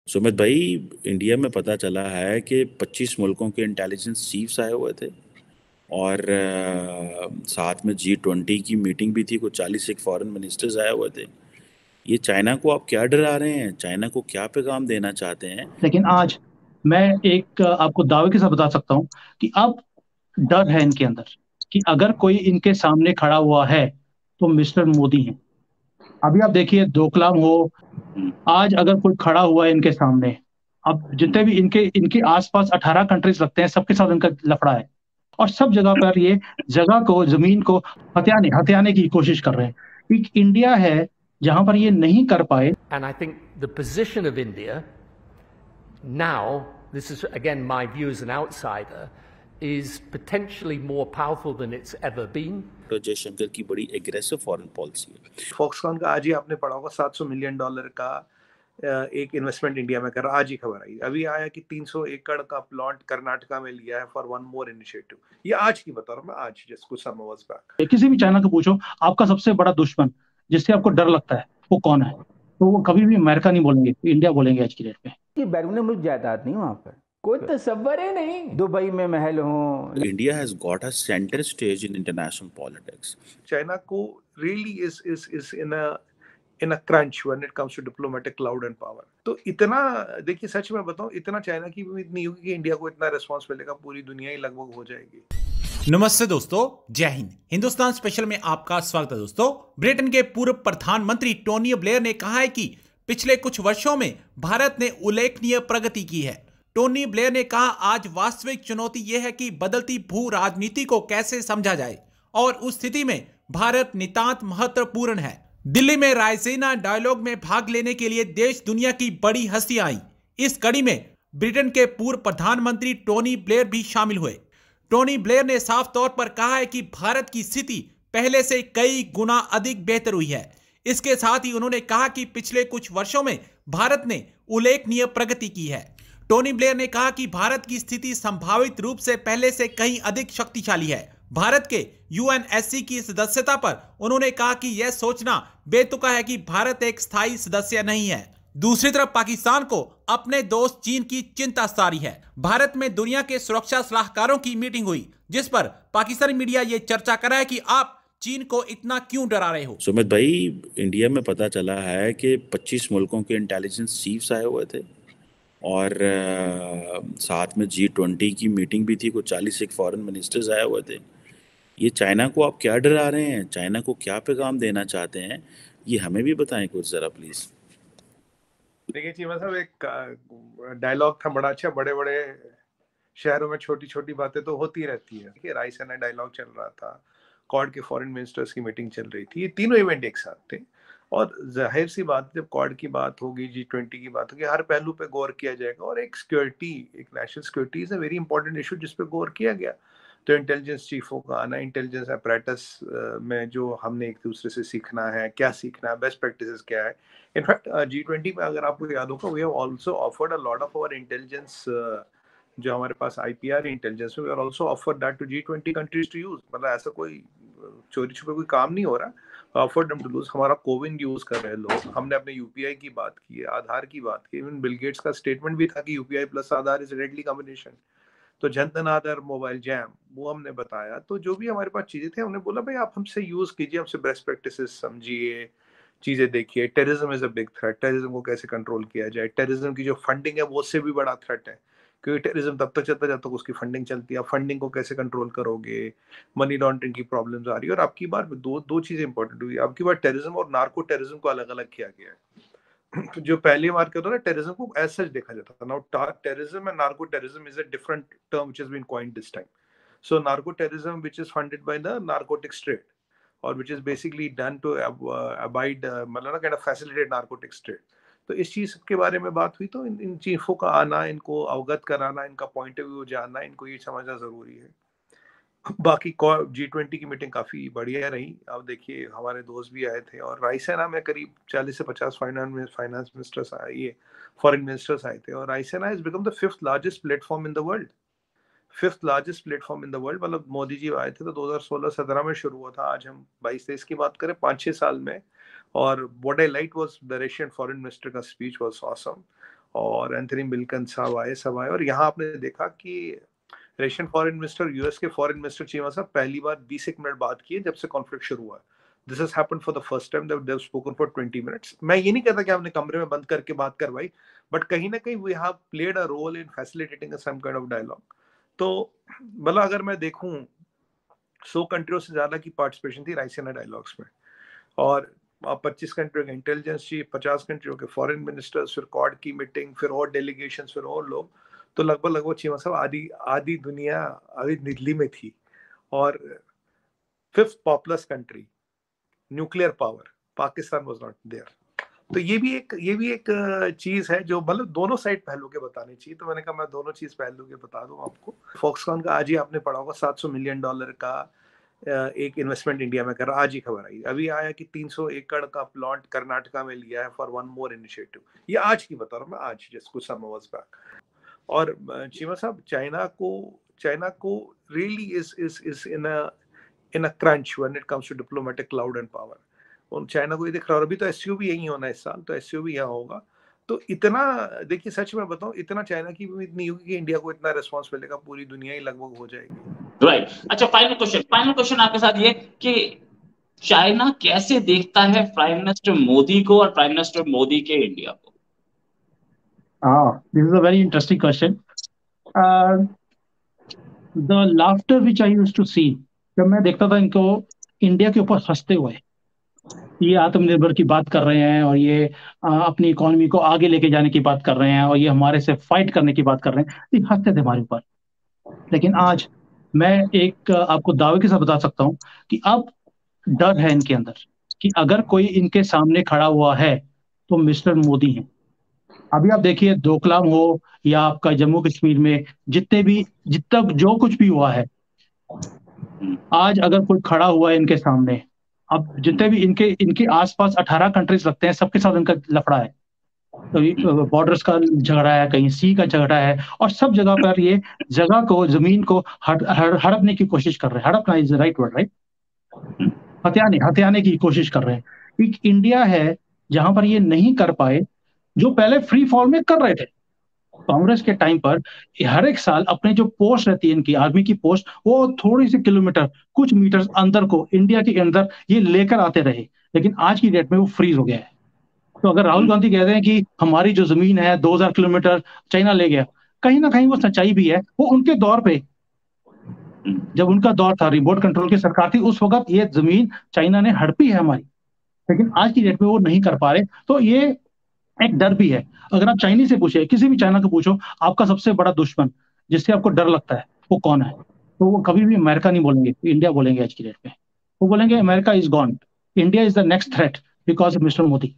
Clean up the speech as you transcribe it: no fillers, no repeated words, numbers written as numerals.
सुमित भाई, इंडिया में पता चला है कि 25 मुल्कों के इंटेलिजेंस चीफ्स आए हुए थे। और साथ में G20 की मीटिंग भी थी, कुछ 40 एक फॉरेन मिनिस्टर्स आए हुए थे। ये चाइना को आप क्या डरा रहे हैं? चाइना को क्या पैगाम देना चाहते हैं? लेकिन आज मैं एक आपको दावे के साथ बता सकता हूं कि अब डर है इनके अंदर कि अगर कोई इनके सामने खड़ा हुआ है तो मिस्टर मोदी है। अभी आप देखिए डोकलाम हो, हम्म, आज अगर कोई खड़ा हुआ है इनके सामने, अब जितने भी इनके इनके आसपास 18 कंट्रीज लगते हैं, सबके साथ इनका लफड़ा है। और सब जगह पर ये जगह को, जमीन को हथियाने हथियाने की कोशिश कर रहे हैं। एक इंडिया है जहां पर ये नहीं कर पाए। And I think the position of India now, this is again my view as an outsider, is potentially more powerful than it's ever been. तो जयशंकर की बड़ी एग्रेसिव फॉरेन पॉलिसी है। फॉक्सकॉन का आज ही आपने पढ़ा होगा $700 मिलियन का एक इन्वेस्टमेंट इंडिया में कर रहा। आज ही खबर आई, अभी आया कि 300 एकड़ का प्लॉट कर्नाटका में लिया है फॉर वन मोर इनिशिएटिव। ये आज की बता रहा हूँ मैं, आज जस्ट कुछ समय वाज बैक। किसी भी चाइना को पूछो आपका सबसे बड़ा दुश्मन जिससे आपको डर लगता है वो कौन है, तो वो कभी भी अमेरिका नहीं बोलेंगे, इंडिया बोलेंगे आज की डेट में। कि बैरून मुल्क जायदाद नहीं वहां पर कोई तसव्वुर ही नहीं। दुबई में महल हो। India has got a centre stage in international politics. China को really is in a crunch when it comes to diplomatic clout and power. तो इतना देखिए, सच में बताऊं, इतना चाइना की उम्मीद नहीं होगी कि इंडिया को इतना रिस्पांस मिलेगा। पूरी दुनिया ही लगभग हो जाएगी। नमस्ते दोस्तों, जय हिंद। हिंदुस्तान स्पेशल में आपका स्वागत है। दोस्तों, ब्रिटेन के पूर्व प्रधानमंत्री टोनी ब्लेयर ने कहा है कि पिछले कुछ वर्षों में भारत ने उल्लेखनीय प्रगति की है। टोनी ब्लेयर ने कहा, आज वास्तविक चुनौती यह है कि बदलती भू राजनीति को कैसे समझा जाए और उस स्थिति में भारत नितांत महत्वपूर्ण है। दिल्ली में रायसीना डायलॉग में भाग लेने के लिए देश दुनिया की बड़ी हस्तियां आई। इस कड़ी में ब्रिटेन के पूर्व प्रधानमंत्री टोनी ब्लेयर भी शामिल हुए। टोनी ब्लेयर ने साफ तौर पर कहा है कि भारत की स्थिति पहले से कई गुना अधिक बेहतर हुई है। इसके साथ ही उन्होंने कहा कि पिछले कुछ वर्षों में भारत ने उल्लेखनीय प्रगति की है। टोनी ब्लेयर ने कहा कि भारत की स्थिति संभावित रूप से पहले से कहीं अधिक शक्तिशाली है। भारत के यूएनएससी की सदस्यता पर उन्होंने कहा कि यह सोचना बेतुका है कि भारत एक स्थायी सदस्य नहीं है। दूसरी तरफ पाकिस्तान को अपने दोस्त चीन की चिंता सतारी है। भारत में दुनिया के सुरक्षा सलाहकारों की मीटिंग हुई, जिस पर पाकिस्तानी मीडिया ये चर्चा कर रहा है कि आप चीन को इतना क्यों डरा रहे हो। सुमित भाई, इंडिया में पता चला है कि 25 मुल्कों के इंटेलिजेंस चीफ्स आए हुए थे। और साथ में G20 की मीटिंग भी थी, कुछ 40 एक फॉरेन मिनिस्टर्स आए हुए थे। ये चाइना को आप क्या डरा रहे हैं? चाइना को क्या पैगाम देना चाहते हैं? ये हमें भी बताएं कुछ जरा प्लीज। देखिए चीमा साहब, एक डायलॉग था बड़ा अच्छा। बड़े बड़े शहरों में छोटी छोटी बातें तो होती रहती है। देखिए, रायसीना डायलॉग चल रहा था, क्वाड के फॉरेन मिनिस्टर्स की मीटिंग चल रही थी। ये तीनों इवेंट एक साथ थे। और जाहिर सी बात, जब क्वाड की बात होगी, G20 की बात होगी, हर पहलू पे गौर किया जाएगा। और एक सिक्योरिटी, एक national security is a very important issue जिस पे गौर किया गया। तो इंटेलिजेंस चीफों का आना, इंटेलिजेंस अपरेटस में जो हमने एक दूसरे से सीखना है, क्या सीखना है, बेस्ट प्रैक्टिसेस क्या है। इनफैक्ट G20 में अगर आपको याद होगा, we have also offered a lot of our intelligence, जो हमारे पास IPR इंटेलिजेंस है, we are also offered that to G20 countries to use. मतलब ऐसा कोई चोरी छुपे कोई काम नहीं हो रहा। Offered them to use. हमारा कोविन यूज कर रहे हैं लोग। हमने अपने UPI की बात की है, आधार की बात की। इवन बिल गेट्स का स्टेटमेंट भी था कि UPI plus Aadhaar is deadly combination. तो जनधन आधार मोबाइल जैम, वो हमने बताया। तो जो भी हमारे पास चीजें थे, हमने बोला भाई आप हमसे यूज कीजिए, हमसे बेस्ट प्रैक्टिसेस समझिए, चीजें देखिए। Terrorism is a big threat. Terrorism को कैसे कंट्रोल किया जाए। टेररिज्म की जो फंडिंग है वो उससे भी बड़ा थ्रेट है, क्योंकि टेररिज्म तब तक चलता जब तक उसकी फंडिंग चलती है। फंडिंग को कैसे कंट्रोल करोगे। मनी लॉन्ड्रिंग की प्रॉब्लम्स आ रही है। और आपकी बार दो चीजें इंपॉर्टेंट हुई। आपकी बार टेररिज्म और नार्को टेररिज्म को अलग अलग किया गया है। जो पहली बार क्या होता है, टेररिज्म को एज सच देखा जाता था। Now terrorism and narco terrorism is a different term which has been coined this time. So narco terrorism which is funded by the narcotics trade, और which is basically done to abide मतलब ना kind of facilitate narcotics trade। तो इस चीज के बारे में बात हुई। तो इन चीफों का आना, इनको अवगत कराना, इनका पॉइंट ऑफ व्यू जानना, इनको ये समझना जरूरी है। बाकी G20 की मीटिंग काफी बढ़िया रही। अब देखिए, हमारे दोस्त भी आए थे और रायसीना में करीब 40 से 50 फाइनेंस मिनिस्टर्स आए, ये फॉरेन मिनिस्टर्स आए थे। और Raisina has become the 5th largest platform in the world. 5th largest platform in the world. मतलब मोदी जी आए थे तो 2016-17 में शुरू हुआ था। आज हम 22-23 की बात करें, 5-6 साल में। और what I like was the Russian foreign minister का स्पीच वाज ऑसम। और एंथनी बिल्कन साहब आए, सब आए, और यहाँ आपने देखा कि रशियन फॉरेन मिनिस्टर, यूएस के फॉरेन मिनिस्टर चीमा साहब पहली बार 20 मिनट बात किए जब से कॉन्फ्लिक्ट शुरू हुआ। This has happened for the first time that they have spoken for 20 minutes. मैं ये नहीं कहता कि आपने कमरे में बंद करके बात करवाई, बट कहीं ना कहीं we have played a role in facilitating some kind of dialogue. तो भला अगर मैं देखूं 100 कंट्रियों से ज्यादा की पार्टिसिपेशन थी राइसिना डायलॉग्स में, और 25 कंट्रियों के इंटेलिजेंस चीफ, 50 कंट्रियों के फॉरेन मिनिस्टर्स, फिर क्वाड की मीटिंग, फिर और डेलीगेशन, फिर और लोग, तो लगभग चीमा साहब आधी दुनिया अभी दिल्ली में थी। और 5th populous country, nuclear power, Pakistan was not there. तो ये भी एक चीज है जो मतलब दोनों साइड पहलू के बताने चाहिए। तो मैंने कहा मैं दोनों चीज पहलू के बता दूं आपको। फॉक्सकॉन का आज ही आपने पढ़ा होगा $700 मिलियन का एक इन्वेस्टमेंट इंडिया में कर रहा, आज ही खबर आई। अभी आया कि 300 एकड़ का प्लॉट कर्नाटका में लिया है फॉर वन मोर इनिशिएटिव। ये आज की बता रहा हूँ मैं, आज जस्ट कुछ समय बैक। और चीमा साहब चाइना को really is in a crunch when it comes to diplomatic clout and power. और चाइना को ये दिख रहा है, अभी तो एससीओ यही होना है इस साल, तो एससीओ यहाँ होगा। तो इतना देखिए, सच में बताऊं, इतना चाइना की भी उम्मीद नहीं होगी कि इंडिया को इतना रिस्पांस मिलेगा, पूरी दुनिया ही लगभग हो जाएगी। राइट। अच्छा, फाइनल क्वेश्चन आपके साथ ये कि चाइना कैसे देखता है प्राइम मिनिस्टर मोदी को और प्राइम मिनिस्टर मोदी के इंडिया को? This is a very interesting question. The laughter which I used to see, जब मैं देखता था इनको इंडिया के ऊपर हंसते हुए, ये आत्मनिर्भर की बात कर रहे हैं और ये अपनी इकोनॉमी को आगे लेके जाने की बात कर रहे हैं और ये हमारे से फाइट करने की बात कर रहे हैं, ये हंसते थे हमारे ऊपर। लेकिन आज मैं एक आपको दावे के साथ बता सकता हूं कि अब डर है इनके अंदर कि अगर कोई इनके सामने खड़ा हुआ है तो मिस्टर मोदी हैं। अभी आप देखिए, डोकलाम हो या आपका जम्मू कश्मीर में जितना जो कुछ भी हुआ है, आज अगर कोई खड़ा हुआ है इनके सामने, अब जितने भी इनके आसपास 18 कंट्रीज लगते हैं, सबके साथ इनका लफड़ा है। तो बॉर्डर्स का झगड़ा है, कहीं सी का झगड़ा है, और सब जगह पर ये जगह को, जमीन को हड़पने की कोशिश कर रहे हैं। हड़पना is the right word, right? हथियाने की कोशिश कर रहे हैं। एक इंडिया है जहां पर ये नहीं कर पाए, जो पहले फ्री फॉल में कर रहे थे। कांग्रेस के टाइम पर हर एक साल अपने जो पोस्ट रहती है इनकी आर्मी की पोस्ट, वो थोड़ी सी किलोमीटर, कुछ मीटर अंदर को इंडिया के अंदर ये लेकर आते रहे। लेकिन आज की डेट में वो फ्रीज हो गया है। तो अगर राहुल गांधी कहते हैं कि हमारी जो जमीन है 2000 किलोमीटर चाइना ले गया, कहीं ना कहीं वो सच्चाई भी है। वो उनके दौर पे, जब उनका दौर था, रिमोट कंट्रोल की सरकार थी, उस वक्त ये जमीन चाइना ने हड़पी है हमारी। लेकिन आज की डेट में वो नहीं कर पा रहे। तो ये एक डर भी है। अगर आप चाइनीज से पूछे, किसी भी चाइना को पूछो, आपका सबसे बड़ा दुश्मन जिससे आपको डर लगता है वो कौन है, तो वो कभी भी अमेरिका नहीं बोलेंगे, इंडिया बोलेंगे। आज की डेट में वो बोलेंगे America is gone, India is the next threat because of mister Modi.